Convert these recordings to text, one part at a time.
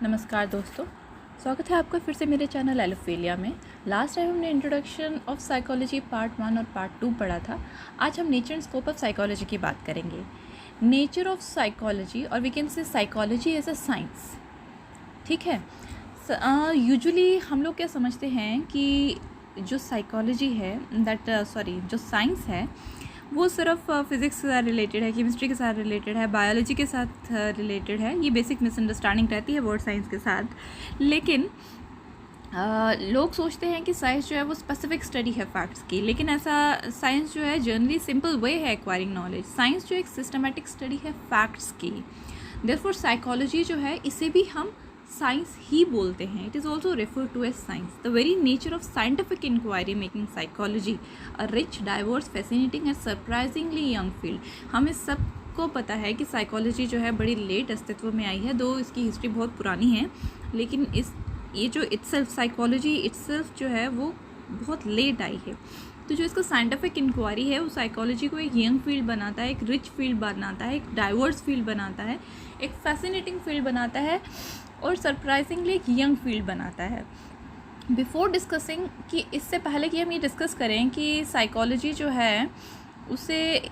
नमस्कार दोस्तों, स्वागत है आपका फिर से मेरे चैनल एलोफेलिया में। लास्ट टाइम हमने इंट्रोडक्शन ऑफ साइकोलॉजी पार्ट 1 और पार्ट 2 पढ़ा था। आज हम nature and scope of psychology की बात करेंगे। नेचर ऑफ साइकोलॉजी, और we can say psychology as a science. ठीक है, यूजुअली हम लोग क्या समझते हैं कि जो साइकोलॉजी है जो साइंस है वो सिर्फ फिज़िक्स के साथ रिलेटेड है, केमिस्ट्री के साथ रिलेटेड है, बायोलॉजी के साथ रिलेटेड है। ये बेसिक मिसअंडरस्टैंडिंग रहती है वर्ड साइंस के साथ। लेकिन लोग सोचते हैं कि साइंस जो है वो स्पेसिफिक स्टडी है फैक्ट्स की, लेकिन ऐसा साइंस जो है जनरली सिंपल वे है एक्वायरिंग नॉलेज। साइंस जो एक सिस्टमेटिक स्टडी है फैक्ट्स की। देयरफॉर साइकोलॉजी जो है इसे भी हम साइंस ही बोलते हैं। It is also refer to as science. The very nature of scientific inquiry making psychology a rich, diverse, fascinating and surprisingly young field. हमें सबको पता है कि साइकोलॉजी जो है बड़ी लेट अस्तित्व में आई है, दो इसकी हिस्ट्री बहुत पुरानी है, लेकिन ये जो साइकोलॉजी इट्सेल्फ जो है वो बहुत लेट आई है। तो जो इसका साइंटिफिक इंक्वायरी है वो साइकोलॉजी को एक यंग फील्ड बनाता है, एक रिच फील्ड बनाता है, एक डाइवर्स फील्ड बनाता है, एक फैसिनेटिंग फील्ड बनाता है और सरप्राइजिंगली एक यंग फील्ड बनाता है। बिफोर डिस्कसिंग, कि इससे पहले कि हम ये डिस्कस करें कि साइकोलॉजी जो है उसे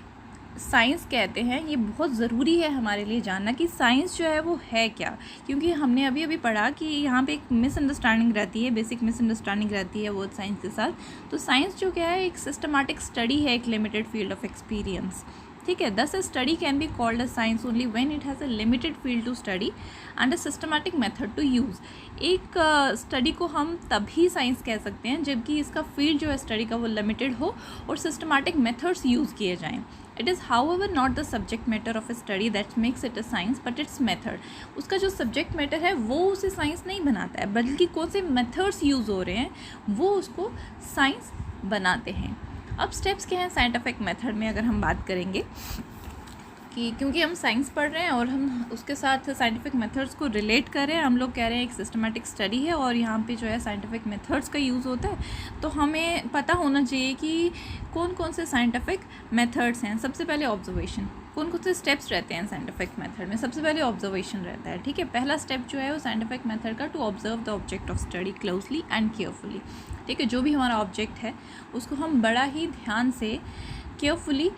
साइंस कहते हैं, ये बहुत ज़रूरी है हमारे लिए जानना कि साइंस जो है वो है क्या। क्योंकि हमने अभी पढ़ा कि यहाँ पे एक मिसअंडरस्टैंडिंग रहती है, बेसिक मिसअंडरस्टैंडिंग रहती है वर्ड साइंस के साथ। तो साइंस जो क्या है, एक सिस्टमैटिक स्टडी है, एक लिमिटेड फील्ड ऑफ एक्सपीरियंस। ठीक है, thus a study can be called a science only when it has a limited field to study and a systematic method to use. एक स्टडी को हम तभी साइंस कह सकते हैं जबकि इसका फील्ड जो है स्टडी का वो लिमिटेड हो और सिस्टमैटिक मेथड्स यूज़ किए जाएँ। It is however not the subject matter of A study that makes it a science but it's method. उसका जो सब्जेक्ट मैटर है वो उसे साइंस नहीं बनाता है, बल्कि कौन से मेथड्स यूज़ हो रहे हैं वो उसको साइंस बनाते हैं। अब स्टेप्स क्या हैं साइंटिफिक मेथड में, अगर हम बात करेंगे कि क्योंकि हम साइंस पढ़ रहे हैं और हम उसके साथ साइंटिफिक मेथड्स को रिलेट कर रहे हैं, हम लोग कह रहे हैं एक सिस्टमैटिक स्टडी है और यहाँ पे जो है साइंटिफिक मेथड्स का यूज़ होता है, तो हमें पता होना चाहिए कि कौन कौन से साइंटिफिक मेथड्स हैं। सबसे पहले ऑब्जर्वेशन, कौन कौन से स्टेप्स रहते हैं साइंटिफिक मेथड में। सबसे पहले ऑब्जर्वेशन रहता है। ठीक है, पहला स्टेप जो है वो साइंटिफिक मेथड का to observe the object of study closely and carefully. ठीक है, जो भी हमारा ऑब्जेक्ट है उसको हम बड़ा ही ध्यान से, केयरफुली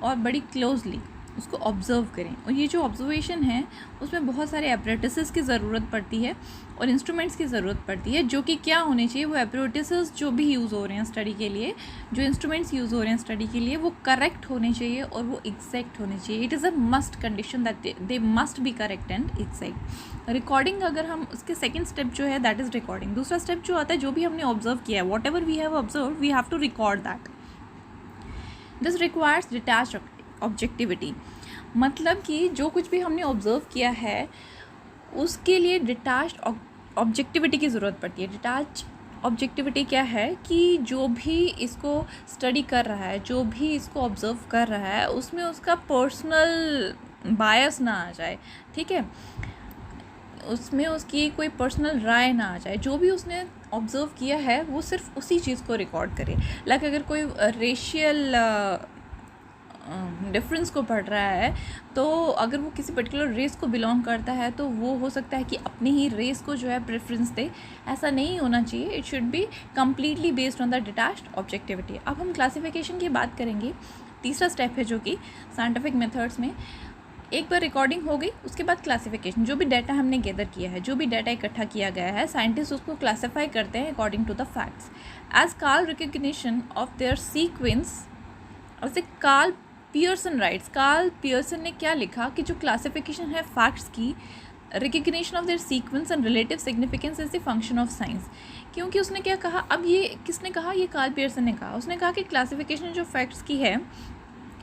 और बड़ी क्लोजली उसको ऑब्ज़र्व करें। और ये जो ऑब्जर्वेशन है उसमें बहुत सारे एपरेटिसेस की ज़रूरत पड़ती है और इंस्ट्रूमेंट्स की ज़रूरत पड़ती है, जो कि क्या होने चाहिए, वो एपरेटिसेस जो भी यूज़ हो रहे हैं स्टडी के लिए, जो इंस्ट्रूमेंट्स यूज़ हो रहे हैं स्टडी के लिए, वो करेक्ट होने चाहिए और वो एग्जैक्ट होने चाहिए। It is a must condition that they must be correct and exact. Recording, अगर हम उसके सेकेंड स्टेप जो है दैट इज़ रिकॉर्डिंग। दूसरा स्टेप जो आता है, जो भी हमने ऑब्जर्व किया है, whatever we have observe, we have to record that. This requires detached objectivity. मतलब कि जो कुछ भी हमने ऑब्ज़र्व किया है उसके लिए डिटैच्ड ऑब्जेक्टिविटी की ज़रूरत पड़ती है। डिटैच ऑब्जेक्टिविटी क्या है कि जो भी इसको स्टडी कर रहा है, जो भी इसको ऑब्ज़र्व कर रहा है, उसमें उसका पर्सनल बायस ना आ जाए। ठीक है, उसमें उसकी कोई पर्सनल राय ना आ जाए। जो भी उसने ऑब्ज़र्व किया है वो सिर्फ उसी चीज़ को रिकॉर्ड करे। लाइक अगर कोई रेशियल डिफरेंस को पढ़ रहा है, तो अगर वो किसी पर्टिकुलर रेस को बिलोंग करता है तो वो हो सकता है कि अपनी ही रेस को जो है प्रेफरेंस दे। ऐसा नहीं होना चाहिए। It should be completely based on the detached objectivity. अब हम क्लासिफिकेशन की बात करेंगे। तीसरा स्टेप है जो कि साइंटिफिक मेथड्स में, एक बार रिकॉर्डिंग हो गई उसके बाद क्लासिफिकेशन। जो भी डाटा हमने गैदर किया है, जो भी डाटा इकट्ठा किया गया है, साइंटिस्ट उसको क्लासीफाई करते हैं according to the facts as Karl recognition of their sequence. और Karl Pearson writes, Karl Pearson ने क्या लिखा कि जो क्लासिफिकेशन है फैक्ट्स की, recognition of their sequence and relative significance is the function of science. क्योंकि उसने क्या कहा, अब ये किसने कहा, ये कार्ल पियर्सन ने कहा। उसने कहा कि क्लासिफिकेशन जो फैक्ट्स की है,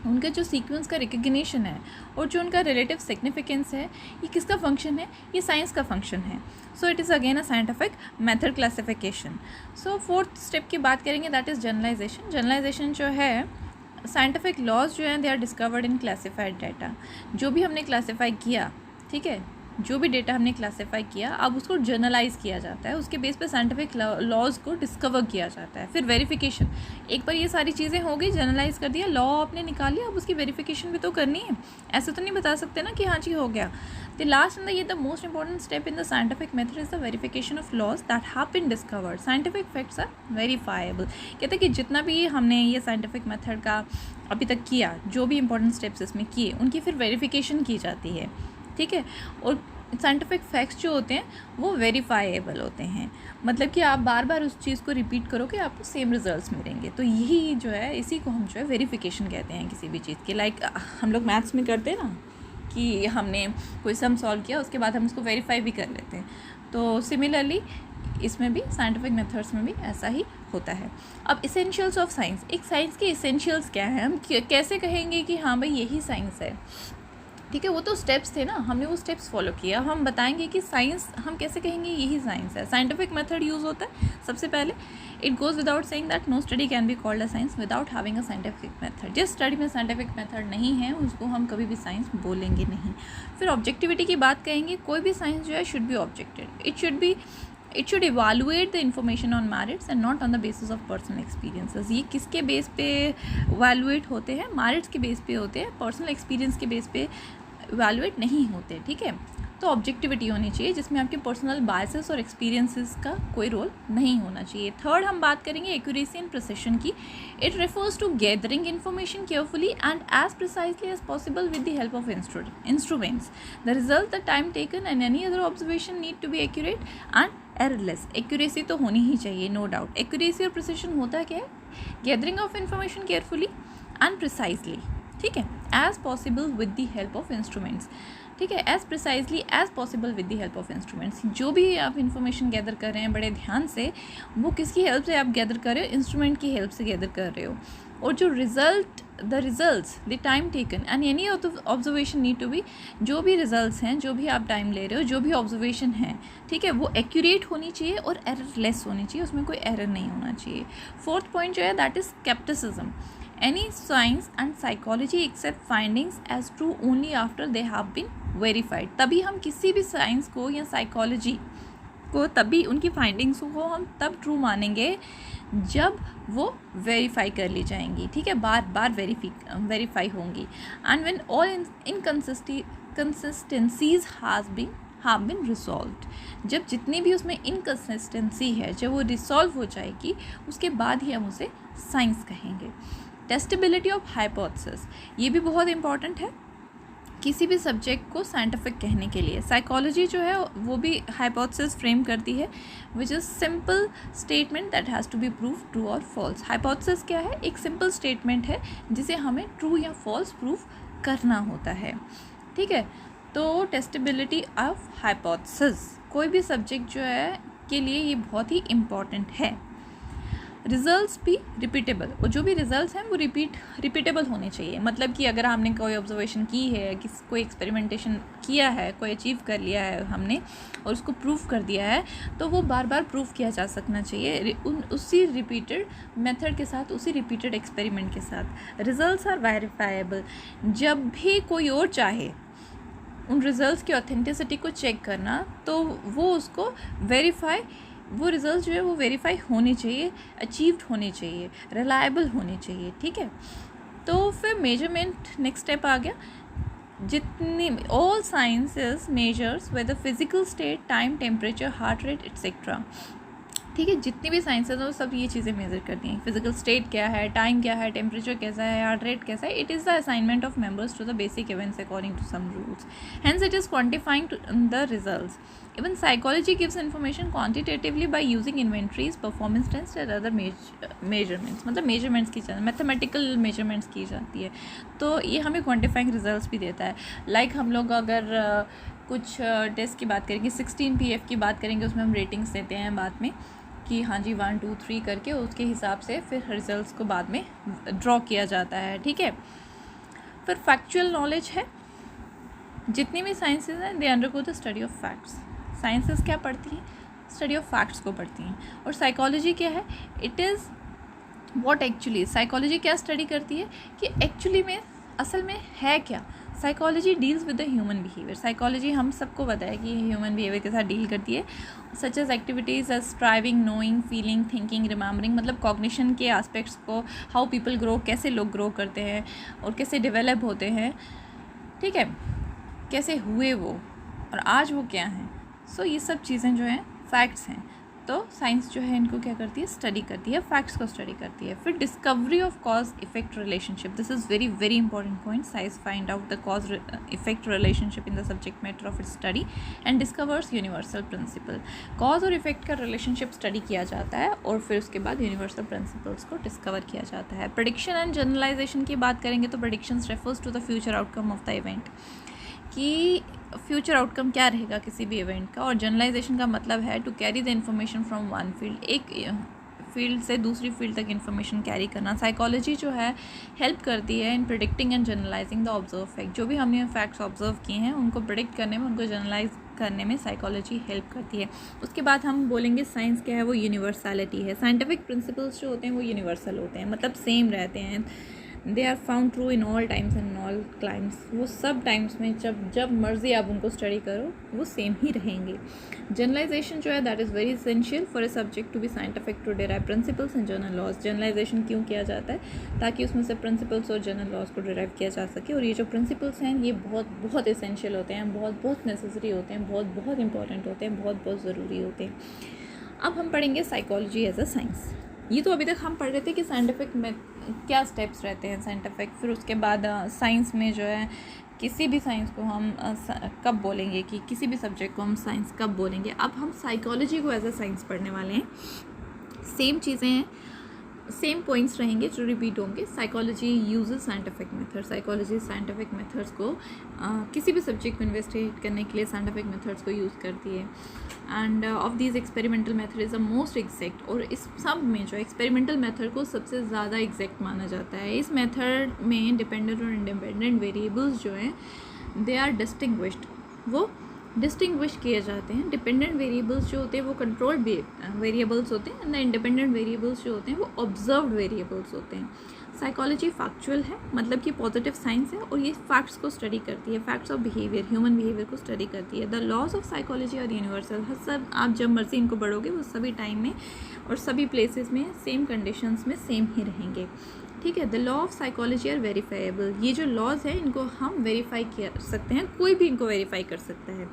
उनके जो सीक्वेंस का रिकग्निशन है और जो उनका रिलेटिव सिग्निफिकेंस है, ये किसका फंक्शन है, ये साइंस का फंक्शन है। So it is again a scientific method classification. So fourth step की बात करेंगे, दैट इज़ जनरलाइजेशन। जनरलाइजेशन जो है, साइंटिफिक लॉज जो हैं they are discovered in classified data. जो भी हमने क्लासीफाई किया, ठीक है, जो भी डेटा हमने क्लासीफाई किया अब उसको जर्नलाइज किया जाता है, उसके बेस पे साइंटिफिक लॉज को डिस्कवर किया जाता है। फिर वेरिफिकेशन, एक बार ये सारी चीज़ें हो गई, जर्नलाइज कर दिया, लॉ आपने निकाल लिया, अब उसकी वेरिफिकेशन भी तो करनी है। ऐसे तो नहीं बता सकते ना कि हाँ जी हो गया। The last and the most important step in the scientific method is the verification of laws that have been discovered. Scientific facts are verifiable. कहते हैं कि जितना भी हमने ये साइंटिफिक मेथड का अभी तक किया, जो भी इंपॉर्टेंट स्टेप्स इसमें किए, उनकी फिर वेरिफिकेशन की जाती है, ठीक है। और साइंटिफिक फैक्ट्स जो होते हैं वो वेरीफाइबल होते हैं, मतलब कि आप बार बार उस चीज़ को रिपीट करोगे आपको सेम रिजल्ट्स मिलेंगे। तो यही जो है, इसी को हम जो है वेरिफिकेशन कहते हैं किसी भी चीज़ के। लाइक हम लोग मैथ्स में करते हैं ना कि हमने कोई सम सॉल्व किया, उसके बाद हम उसको वेरीफाई भी कर लेते हैं। तो सिमिलरली इसमें भी, साइंटिफिक मेथड्स में भी ऐसा ही होता है। अब इसेंशियल्स ऑफ साइंस, एक साइंस के इसेंशियल्स क्या है, हम कैसे कहेंगे कि हाँ भाई यही साइंस है, ठीक है। वो तो स्टेप्स थे ना, हमने वो स्टेप्स फॉलो किया, हम बताएंगे कि साइंस हम कैसे कहेंगे यही साइंस है। साइंटिफिक मेथड यूज़ होता है सबसे पहले। It goes without saying that no study can be called a science without having a scientific method. जिस स्टडी में साइंटिफिक मेथड नहीं है उसको हम कभी भी साइंस बोलेंगे नहीं। फिर ऑब्जेक्टिविटी की बात कहेंगे, कोई भी साइंस जो है should be objective. It should evaluate the information on merits and not on the basis of personal experiences. ये किसके बेस पे इवालुएट होते हैं? मैरिट्स के बेस पे होते हैं, पर्सनल एक्सपीरियंस के बेस पे इवैल्यूएट नहीं होते, ठीक है। तो ऑब्जेक्टिविटी होनी चाहिए जिसमें आपके पर्सनल बायसेस और एक्सपीरियंसेस का कोई रोल नहीं होना चाहिए। थर्ड हम बात करेंगे एक्यूरेसी एंड प्रिसिशन की। It refers to gathering information carefully and as precisely as possible with the help of instruments. The result, the time taken and any other observation need to be accurate and errorless. Accuracy तो होनी ही चाहिए, no doubt. Accuracy और precision होता क्या है? Gathering of information carefully and precisely, ठीक है, as possible with the help of instruments, ठीक है, as precisely as possible with the help of instruments. जो भी आप इन्फॉर्मेशन गैदर कर रहे हैं बड़े ध्यान से, वो किसकी हेल्प से आप गैदर कर रहे हो? इंस्ट्रूमेंट की हेल्प से गैदर कर रहे हो। और जो results the time taken and any observation need to be, जो भी रिजल्ट्स हैं, जो भी आप टाइम ले रहे हो, जो भी ऑब्जर्वेशन है, ठीक है, वो एक्यूरेट होनी चाहिए और एररलेस होनी चाहिए, उसमें कोई एरर नहीं होना चाहिए। फोर्थ पॉइंट जो है that is scepticism. Any science and psychology accept findings as true only after they have been verified। तभी हम किसी भी साइंस को या साइकोलॉजी को, तभी उनकी फाइंडिंग्स को हम तब ट्रू मानेंगे जब वो वेरीफाई कर ली जाएंगी, ठीक है, बार बार वेरीफाई होंगी। And when all inconsistencies have been resolved। जब जितनी भी उसमें इनकन्सिस्टेंसी है, जब वो रिसॉल्व हो जाएगी, उसके बाद ही हम उसे साइंस कहेंगे। टेस्टेबिलिटी ऑफ हाइपोथेसिस, ये भी बहुत इंपॉर्टेंट है किसी भी सब्जेक्ट को साइंटिफिक कहने के लिए। साइकोलॉजी जो है वो भी हाइपोथेसिस फ्रेम करती है, which is simple statement that has to be prove true और फॉल्स। हाइपोथेसिस क्या है? एक सिंपल स्टेटमेंट है जिसे हमें ट्रू या फॉल्स प्रूव करना होता है, ठीक है। तो टेस्टेबिलिटी ऑफ हाइपोथेसिस कोई भी सब्जेक्ट जो है के लिए ये बहुत ही इम्पॉर्टेंट है। रिजल्ट्स भी रिपीटेबल, और जो भी रिजल्ट्स हैं वो रिपीटेबल होने चाहिए। मतलब कि अगर हमने कोई ऑब्जर्वेशन की है, कोई एक्सपेरिमेंटेशन किया है, कोई अचीव कर लिया है हमने और उसको प्रूव कर दिया है, तो वो बार बार प्रूव किया जा सकना चाहिए उसी रिपीटेड मेथड के साथ, उसी रिपीटेड एक्सपेरिमेंट के साथ। Results are verifiable. जब भी कोई और चाहे उन रिजल्ट्स की ऑथेंटिसिटी को चेक करना, तो वो उसको वो रिजल्ट जो है वो वेरीफाई होने चाहिए, अचीव्ड होने चाहिए, रिलायबल होने चाहिए, ठीक है। तो फिर मेजरमेंट नेक्स्ट स्टेप आ गया। जितनी all sciences measures whether physical state, time, temperature, heart rate etcetera, ठीक है। जितनी भी साइंसेज हैं वो सब ये चीज़ें मेजर करती हैं। फिजिकल स्टेट क्या है, टाइम क्या है, टेम्परेचर कैसा है, हार्ट रेट कैसा है। It is the assignment of members to the basic events according to some rules, hence it is quantifying the results. Even psychology gives information quantitatively by using inventories, performance tests and other measurements। मतलब measurements की जाती है, mathematical measurements की जाती है, तो ये हमें quantifying results भी देता है। Like हम लोग अगर कुछ टेस्ट की बात करेंगे, 16 PF की बात करेंगे, उसमें हम रेटिंग्स देते हैं बाद में कि हाँ जी 1 2 3 करके, उसके हिसाब से फिर रिजल्ट्स को बाद में ड्रॉ किया जाता है, ठीक है। फिर फैक्चुअल नॉलेज है। जितनी भी साइंसेज हैं they undergo the study of facts. Sciences क्या पढ़ती हैं? स्टडी ऑफ फैक्ट्स को पढ़ती हैं। और साइकोलॉजी क्या है? It is what actually, psychology क्या स्टडी करती है कि एक्चुअली में असल में है क्या, psychology deals with the human behaviour. Psychology हम सबको पता है कि ह्यूमन बिहेवियर के साथ डील करती है, such as activities as striving, knowing, feeling, thinking, remembering, मतलब कॉग्निशन के एस्पेक्ट्स को, हाउ पीपल ग्रो, कैसे लोग ग्रो करते हैं और कैसे डेवलप होते हैं, ठीक है, कैसे हुए वो और आज वो क्या हैं। सो ये सब चीज़ें जो हैं फैक्ट्स हैं। तो साइंस जो है इनको क्या करती है, स्टडी करती है, फैक्ट्स को स्टडी करती है। फिर discovery of cause effect relationship, this is very very important point. Science find out the cause effect relationship in the subject matter of its study and discovers universal principle. Cause और effect का relationship study किया जाता है और फिर उसके बाद universal principles को डिस्कवर किया जाता है। प्रेडिक्शन एंड जनरलाइजेशन की बात करेंगे तो predictions refers to the future outcome of the event, कि फ्यूचर आउटकम क्या रहेगा किसी भी इवेंट का। और जनरलाइजेशन का मतलब है to carry the information from one field, एक फील्ड से दूसरी फील्ड तक इन्फॉर्मेशन कैरी करना। साइकोलॉजी जो है हेल्प करती है in predicting and generalizing the observe fact. जो भी हमने फैक्ट्स ऑब्जर्व किए हैं उनको प्रिडिक्ट करने में, उनको जनरलाइज करने में साइकोलॉजी हेल्प करती है। उसके बाद हम बोलेंगे साइंस क्या है, वो यूनिवर्सलिटी है। साइंटिफिक प्रिंसिपल्स जो होते हैं वो यूनिवर्सल होते हैं, मतलब सेम रहते हैं। They are found true in all times and all climes, वो सब टाइम्स में जब मर्जी आप उनको स्टडी करो वो सेम ही रहेंगे। जनरलाइजेशन जो है that is very essential for a subject to be scientific to derive principles and general laws. Generalization क्यों किया जाता है, ताकि उसमें से प्रिंसिपल्स और जनरल लॉज को डिराइव किया जा सके। और ये जो प्रिंसिपल्स हैं ये बहुत बहुत एसेंशियल होते हैं, बहुत बहुत नेसेसरी होते हैं, बहुत बहुत इंपॉर्टेंट होते हैं, बहुत बहुत ज़रूरी होते हैं। अब हम पढ़ेंगे साइकोलॉजी एज अ साइंस। ये तो अभी तक हम पढ़ रहे थे कि साइंटिफिक में क्या स्टेप्स रहते हैं साइंटिफिक। फिर उसके बाद साइंस में जो है किसी भी साइंस को हम कब बोलेंगे, कि किसी भी सब्जेक्ट को हम साइंस कब बोलेंगे। अब हम साइकोलॉजी को एज अ साइंस पढ़ने वाले हैं। सेम चीज़ें हैं, सेम पॉइंट्स रहेंगे जो रिपीट होंगे। Psychology uses scientific method, psychology scientific methods को किसी भी सब्जेक्ट को इन्वेस्टिगेट करने के लिए साइंटिफिक मेथड्स को यूज़ करती है। End of this experimental method is the most exact, और इस सब में जो एक्सपेरिमेंटल मेथड को सबसे ज़्यादा एग्जैक्ट माना जाता है। इस मेथड में डिपेंडेंट और इंडिपेंडेंट वेरिएबल्स जो हैं दे आर डिस्टिंग्विश्ड, वो डिस्टिंग्विश किए जाते हैं। डिपेंडेंट वेरिएबल्स जो होते हैं वो कंट्रोल्ड वेरिएबल्स होते हैं, एंड द इंडिपेंडेंट वेरिएबल्स जो होते हैं वो ऑब्जर्व्ड वेरिएबल्स होते हैं। साइकोलॉजी फैक्चुअल है, मतलब कि पॉजिटिव साइंस है, और ये फैक्ट्स को स्टडी करती है, facts of behaviour, human behaviour को स्टडी करती है। द लॉज ऑफ साइकोलॉजी और यूनिवर्सल, सब आप जब मर्जी इनको पढ़ोगे वो सभी टाइम में और सभी प्लेसेस में सेम कंडीशंस में सेम ही रहेंगे, ठीक है। The law of psychology are verifiable, ये जो लॉज है इनको हम वेरीफाई कर सकते हैं, कोई भी इनको वेरीफाई कर सकता है,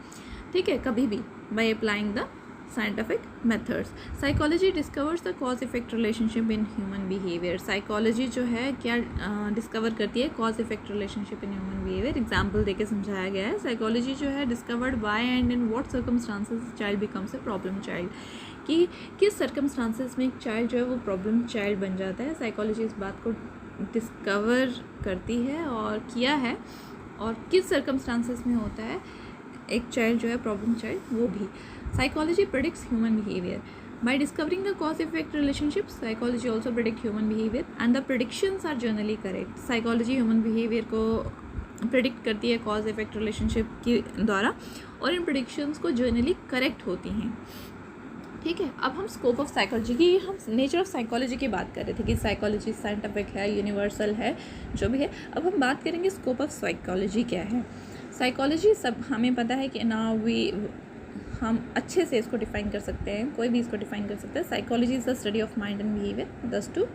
ठीक है, कभी भी, by applying the scientific methods. Psychology discovers the cause effect relationship in human behaviour. Psychology जो है क्या डिस्कवर करती है, cause effect relationship in human behaviour. Example देके समझाया गया है। साइकोलॉजी जो है discovered by and in what circumstances child becomes a problem child, कि किस सर्कमस्टांसेस में एक चाइल्ड जो है वो प्रॉब्लम चाइल्ड बन जाता है। साइकोलॉजी इस बात को डिस्कवर करती है और किया है, और किस सर्कमस्टांसेस में होता है एक चाइल्ड जो है प्रॉब्लम चाइल्ड, वो भी। Psychology predicts human behaviour by discovering the cause effect relationship. Psychology also predict human behaviour and the predictions are generally correct. Psychology human behaviour को प्रेडिक्ट करती है कॉज इफेक्ट रिलेशनशिप के द्वारा, और इन प्रेडिक्शंस को जनरली करेक्ट होती हैं, ठीक है। अब हम स्कोप ऑफ साइकोलॉजी की, हम नेचर ऑफ साइकोलॉजी की बात कर रहे थे कि साइकोलॉजी साइंटिफिक है, यूनिवर्सल है, जो भी है। अब हम बात करेंगे स्कोप ऑफ साइकोलॉजी क्या है। साइकोलॉजी सब हमें पता है कि हम अच्छे से इसको डिफाइन कर सकते हैं, कोई भी इसको डिफाइन कर सकता है। Psychology is the study of mind and behaviour, thus to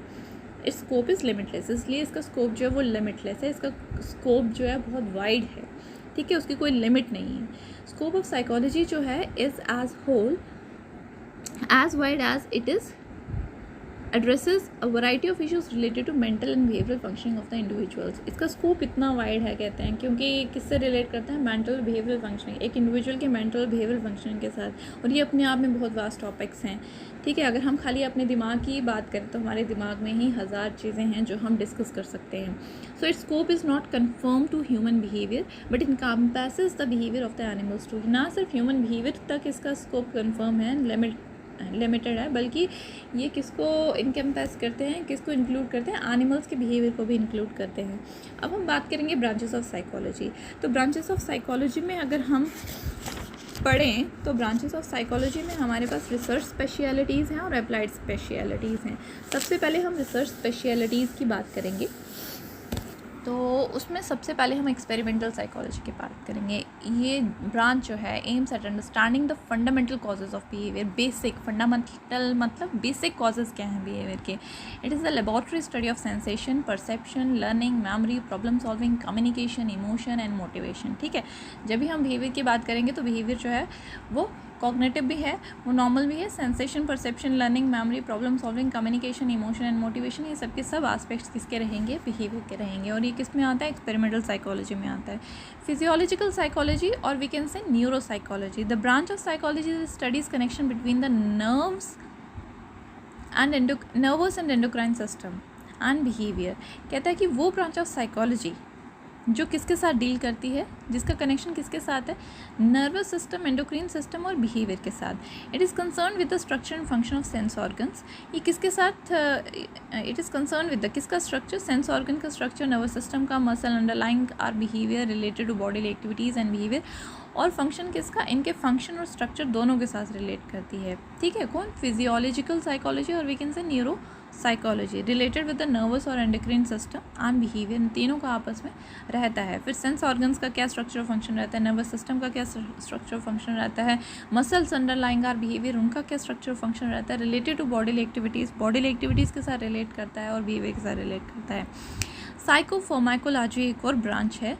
its scope is limitless, इसलिए इसका स्कोप जो है वो लिमिटलेस है, इसका स्कोप जो है बहुत वाइड है, ठीक है, उसकी कोई लिमिट नहीं है। स्कोप ऑफ साइकोलॉजी जो है is as whole as wide as it is addresses a variety of issues related to mental and behavioral functioning of the individuals। इसका स्कोप इतना वाइड है कहते हैं क्योंकि किससे रिलेट करता है, मेंटल बिहेवियरल फंक्शनिंग, एक इंडिविजुअल के मेंटल बिहेवियरल फंक्शनिंग के साथ, और ये अपने आप में बहुत वास्ट टॉपिक्स हैं, ठीक है। अगर हम खाली अपने दिमाग की बात करें तो हमारे दिमाग में ही हज़ार चीज़ें हैं जो हम डिस्कस कर सकते हैं। So its scope is not confirm to human behaviour but encompasses the behaviour of the animals too. ना सिर्फ ह्यूमन बिहेवियर तक इसका स्कोप कन्फर्म है, लिमिटेड है, बल्कि ये किसको इनकम्पैस करते हैं, किसको इंक्लूड करते हैं, एनिमल्स के बिहेवियर को भी इंक्लूड करते हैं। अब हम बात करेंगे ब्रांचेस ऑफ साइकोलॉजी। तो ब्रांचेस ऑफ साइकोलॉजी में अगर हम पढ़ें तो ब्रांचेस ऑफ साइकोलॉजी में हमारे पास रिसर्च स्पेशलिटीज़ हैं और अप्लाइड स्पेशलिटीज़ हैं। सबसे पहले हम रिसर्च स्पेशलिटीज़ की बात करेंगे। तो उसमें सबसे पहले हम एक्सपेरिमेंटल साइकोलॉजी की बात करेंगे। ये ब्रांच जो है aims at understanding the fundamental causes of behaviour. Basic fundamental मतलब बेसिक कॉजेज क्या हैं बिहेवियर के। It is the laboratory study of sensation, perception, learning, memory, problem solving, communication, emotion and motivation. ठीक है, जब भी हम बिहेवियर की बात करेंगे तो बिहेवियर जो है वो कॉग्निटिव भी है, वो नॉर्मल भी है। Sensation, perception, learning, memory, problem solving, communication, emotion and motivation, ये सब के सब एस्पेक्ट्स किसके रहेंगे, बिहेवियर के रहेंगे। और ये किस में आता है, एक्सपेरिमेंटल साइकोलॉजी में आता है। फिजियोलॉजिकल साइकोलॉजी और we can say neuro psychology. The branch of psychology studies connection between the nerves and nervous and endocrine system and behaviour. कहता है कि वो ब्रांच ऑफ साइकोलॉजी जो किसके साथ डील करती है, जिसका कनेक्शन किसके साथ है, नर्वस सिस्टम, एंडोक्रीन सिस्टम और बिहेवियर के साथ। It is concern with the structure and function of sense organs. ये किसके साथ, it is concern with the किसका स्ट्रक्चर, सेंस ऑर्गन का स्ट्रक्चर, नर्वस सिस्टम का, muscle, underlying our behaviour related to body activities and behaviour, और function किसका, इनके function और स्ट्रक्चर दोनों के साथ रिलेट करती है। ठीक है, कौन, फिजियोलॉजिकल साइकोलॉजी और we can say neuro psychology related with the nervous और एंडोक्राइन सिस्टम एंड बिहेवियर, तीनों का आपस में रहता है। फिर सेंस ऑर्गन्स का क्या स्ट्रक्चर फंक्शन रहता है, नर्वस सिस्टम का क्या स्ट्रक्चर फंक्शन रहता है, मसल्स अंडरलाइंग आर बिहेवियर उनका क्या स्ट्रक्चर फंक्शन रहता है, रिलेटेड टू बॉडी एक्टिविटीज़ के साथ रिलेट करता है और बिहेवियर के साथ रिलेट करता है। साइकोफार्माकोलॉजी एक और ब्रांच है,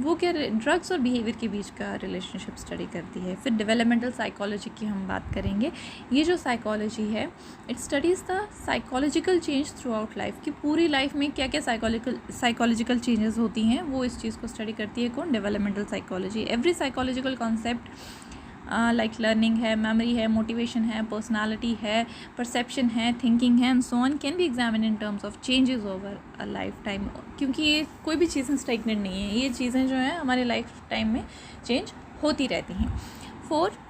वो क्या, ड्रग्स और बिहेवियर के बीच का रिलेशनशिप स्टडी करती है। फिर डेवलपमेंटल साइकोलॉजी की हम बात करेंगे। ये जो साइकोलॉजी है, it studies the psychological change through out life, कि पूरी लाइफ में क्या क्या साइकोलॉजिकल चेंजेस होती हैं, वो इस चीज़ को स्टडी करती है। कौन, developmental psychology. Every psychological concept like learning है, मेमोरी है, मोटिवेशन है, पर्सनालिटी है, परसेप्शन है, थिंकिंग है and so on can be examine in terms of changes over a life time. क्योंकि ये कोई भी चीज़ें स्टेगनेंट नहीं है, ये चीज़ें जो हैं हमारे लाइफ टाइम में चेंज होती रहती हैं। 4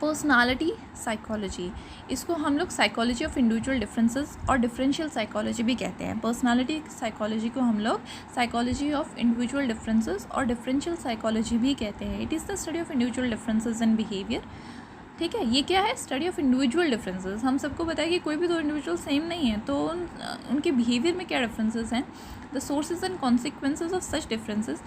पर्सनालिटी साइकोलॉजी, इसको हम लोग साइकोलॉजी ऑफ इंडिविजुअल डिफरेंसेस और डिफरेंशियल साइकोलॉजी भी कहते हैं। पर्सनालिटी साइकोलॉजी को हम लोग साइकोलॉजी ऑफ इंडिविजुअल डिफरेंसेस और डिफरेंशियल साइकोलॉजी भी कहते हैं। It is the study of individual differences in behaviour. ठीक है, ये क्या है, स्टडी ऑफ इंडिविजुअल डिफरेंसेस। हम सबको पता है कि कोई भी दो इंडिविजुअल सेम नहीं है, तो उनके बिहेवियर में क्या डिफरेंसेस हैं, the sources and consequences of such differences.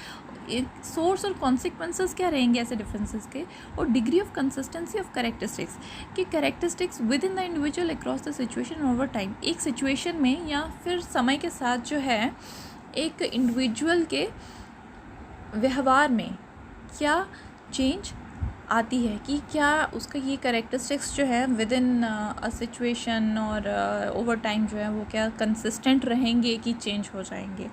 Source और कॉन्सिक्वेंसेस क्या रहेंगे ऐसे डिफरेंसेस के, और degree of consistency of characteristics, कि characteristics within the individual across the situation over time. एक सिचुएशन में या फिर समय के साथ जो है एक इंडिविजुअल के व्यवहार में क्या चेंज आती है, कि क्या उसका ये कैरेक्टरिस्टिक्स जो है विद इन अ सिचुएशन और ओवर टाइम जो है वो क्या कंसिस्टेंट रहेंगे कि चेंज हो जाएंगे।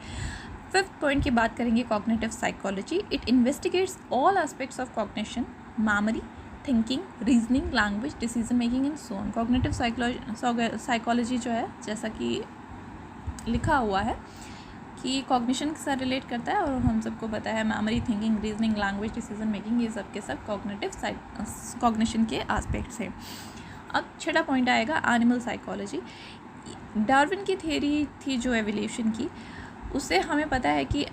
5th पॉइंट की बात करेंगे, cognitive psychology. It investigates all aspects of cognition, memory, thinking, reasoning, language, decision making and so on. Cognitive psychology जो है, जैसा कि लिखा हुआ है कि कॉग्निशन के साथ रिलेट करता है, और हम सबको पता है memory, thinking, reasoning, language, decision making, ये सब के सब कॉग्निशन के एस्पेक्ट्स हैं। अब 6वां पॉइंट आएगा, एनिमल साइकोलॉजी। डार्विन की थियरी थी जो एवोल्यूशन की, उससे हमें पता है कि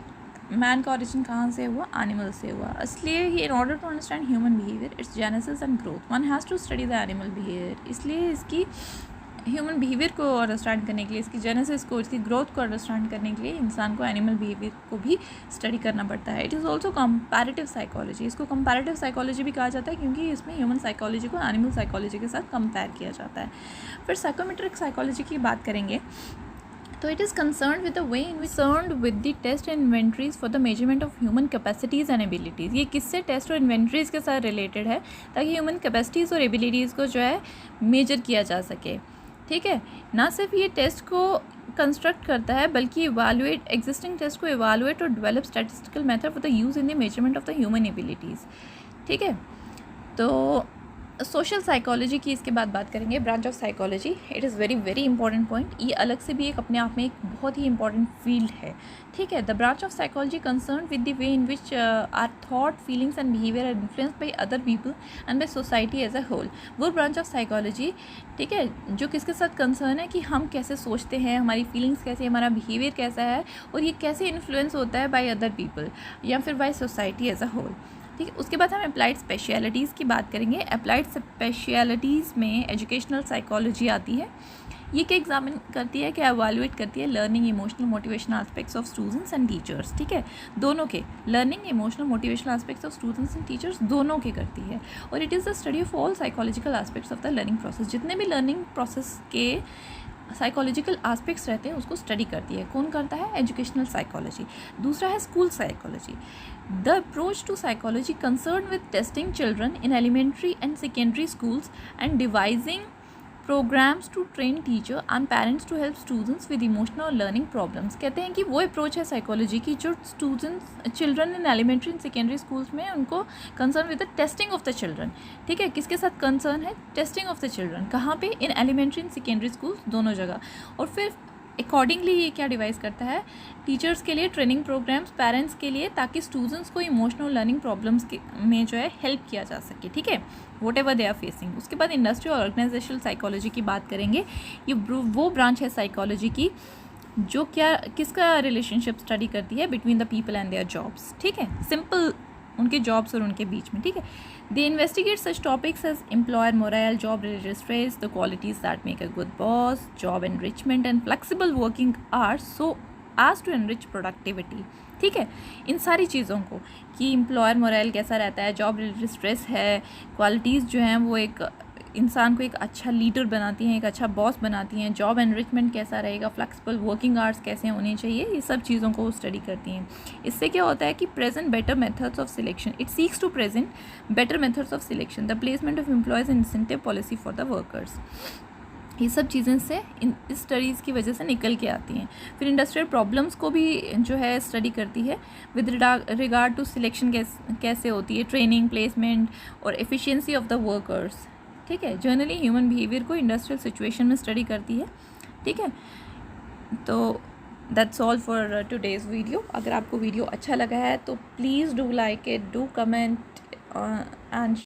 मैन का ओरिजिन कहाँ से हुआ, एनिमल से हुआ। इसलिए in order to understand human behaviour, its genesis and growth, one has to study the animal behaviour. इसलिए इसकी ह्यूमन बिहेवियर को अंडरस्टैंड करने के लिए, इसकी जेनेसिस को, इसकी ग्रोथ को अंडरस्टैंड करने के लिए इंसान को एनिमल बिहेवियर को भी स्टडी करना पड़ता है। It is also comparative psychology. इसको कंपैरेटिव साइकोलॉजी भी कहा जाता है क्योंकि इसमें ह्यूमन साइकोलॉजी को एनिमल साइकोलॉजी के साथ कंपेयर किया जाता है। फिर साइकोमेट्रिक साइकोलॉजी की बात करेंगे, तो it is concern with the way in with the test and inventories for the measurement of human capacities and abilities. ये किससे, टेस्ट और इन्वेंट्रीज़ के साथ रिलेटेड है, ताकि ह्यूमन कैपेसिटीज़ और एबिलिटीज़ को जो है मेजर किया जा सके। ठीक है, ना सिर्फ ये टेस्ट को कंस्ट्रक्ट करता है, बल्कि इवालुएट एग्जिस्टिंग टेस्ट को इवालुएट और develop statistical method for the use in the measurement of the human abilities. ठीक है, तो सोशल साइकोलॉजी की इसके बाद बात करेंगे, branch of psychology. It is very important point. ये अलग से भी एक अपने आप में एक बहुत ही इंपॉर्टेंट फील्ड है। ठीक है, the branch of psychology concern with the way in which are thought, feelings and behaviour are influenced by other people and by society as a whole. वो ब्रांच ऑफ साइकोलॉजी, ठीक है, जो किसके साथ concern है, कि हम कैसे सोचते हैं, हमारी फीलिंग्स कैसे, हमारा बिहेवियर कैसा है, और ये कैसे इन्फ्लुएंस होता है बाय अदर पीपल या फिर by society as a whole. ठीक है, उसके बाद हम अप्लाइड स्पेशलिटीज़ की बात करेंगे। अप्लाइड स्पेशलिटीज़ में एजुकेशनल साइकोलॉजी आती है, ये क्या एग्जामिन करती है, क्या एवेलुएट करती है? Learning, emotional, motivational aspects of students and teachers, ठीक है, दोनों के, learning, emotional, motivational aspects of students and teachers दोनों के करती है। और it is the study of all psychological aspects of the learning process, जितने भी लर्निंग प्रोसेस के साइकोलॉजिकल एस्पेक्ट्स रहते हैं उसको स्टडी करती है। कौन करता है? Educational psychology. दूसरा है school psychology. The approach to psychology concern with testing children in elementary and secondary schools and devising programmes to train teacher and parents to help students with emotional और learning problems. कहते हैं कि वो approach है psychology की जो students, children in elementary and secondary schools में उनको concern with the testing of the children, ठीक है, किसके साथ कंसर्न है? Testing of the children. कहाँ पे? In elementary and secondary schools, दोनों जगह। और फिर अकॉर्डिंगली ये क्या डिवाइस करता है? टीचर्स के लिए ट्रेनिंग प्रोग्राम्स, पेरेंट्स के लिए, ताकि स्टूडेंट्स को इमोशनल लर्निंग प्रॉब्लम्स में जो है हेल्प किया जा सके, ठीक है, whatever they are facing. उसके बाद इंडस्ट्री और ऑर्गेनाइजेशनल साइकोलॉजी की बात करेंगे। ये वो ब्रांच है साइकोलॉजी की जो क्या किसका रिलेशनशिप स्टडी करती है? Between the people and their jobs, ठीक है, सिंपल, उनके जॉब्स और उनके बीच में, ठीक है। They investigate such topics as employer moral, job related stress, the qualities that make a good boss, job enrichment and flexible working hours so as to enrich productivity, ठीक है, इन सारी चीज़ों को कि एम्प्लॉयर मोरल कैसा रहता है, जॉब रिलेटेड स्ट्रेस है, क्वालिटीज़ जो हैं वो एक इंसान को एक अच्छा लीडर बनाती हैं, एक अच्छा बॉस बनाती हैं, जॉब एनरिचमेंट कैसा रहेगा, फ्लेक्सिबल वर्किंग आवर्स कैसे होने चाहिए, ये सब चीज़ों को वो स्टडी करती हैं। इससे क्या होता है कि present better methods of selection, it seeks to present better methods of selection, the placement of employees and incentive policy for the workers. ये सब चीज़ें से इस स्टडीज़ की वजह से निकल के आती हैं। फिर इंडस्ट्रियल प्रॉब्लम्स को भी जो है स्टडी करती है विद रिगार्ड टू सिलेक्शन कैसे होती है, ट्रेनिंग, प्लेसमेंट और एफिशिएंसी ऑफ द वर्कर्स, ठीक है। जर्नली ह्यूमन बिहेवियर को इंडस्ट्रियल सिचुएशन में स्टडी करती है, ठीक है। तो that's all for today's video. अगर आपको वीडियो अच्छा लगा है तो please do like it, do comment and